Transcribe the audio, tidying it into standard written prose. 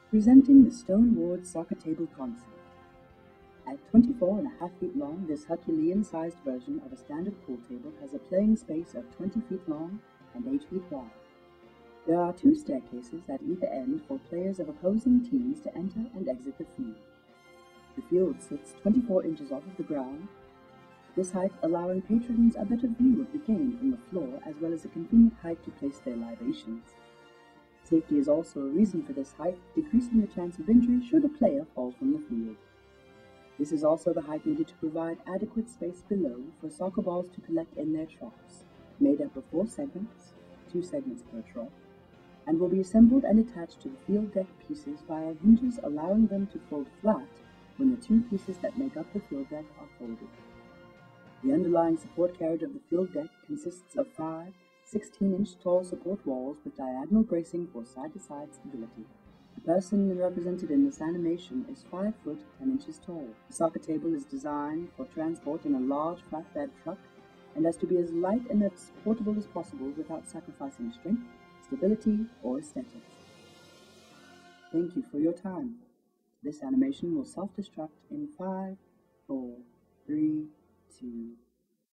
Presenting the Stone Ward Soccer Table Concept. At 24.5 feet long, this Herculean-sized version of a standard pool table has a playing space of 20 feet long and 8 feet wide. There are 2 staircases at either end for players of opposing teams to enter and exit the field. The field sits 24 inches off of the ground, this height allowing patrons a better view of the game from the floor as well as a convenient height to place their libations. Safety is also a reason for this height, decreasing the chance of injury should a player fall from the field. This is also the height needed to provide adequate space below for soccer balls to collect in their troughs, made up of 4 segments, 2 segments per trough, and will be assembled and attached to the field deck pieces via hinges allowing them to fold flat when the 2 pieces that make up the field deck are folded. The underlying support carriage of the field deck consists of 5 16-inch tall support walls with diagonal bracing for side-to-side stability. The person represented in this animation is 5 foot 10 inches tall. The soccer table is designed for transport in a large flatbed truck and as to be as light and as portable as possible without sacrificing strength, stability, or aesthetics. Thank you for your time. This animation will self-destruct in 5, 4, 3, 2,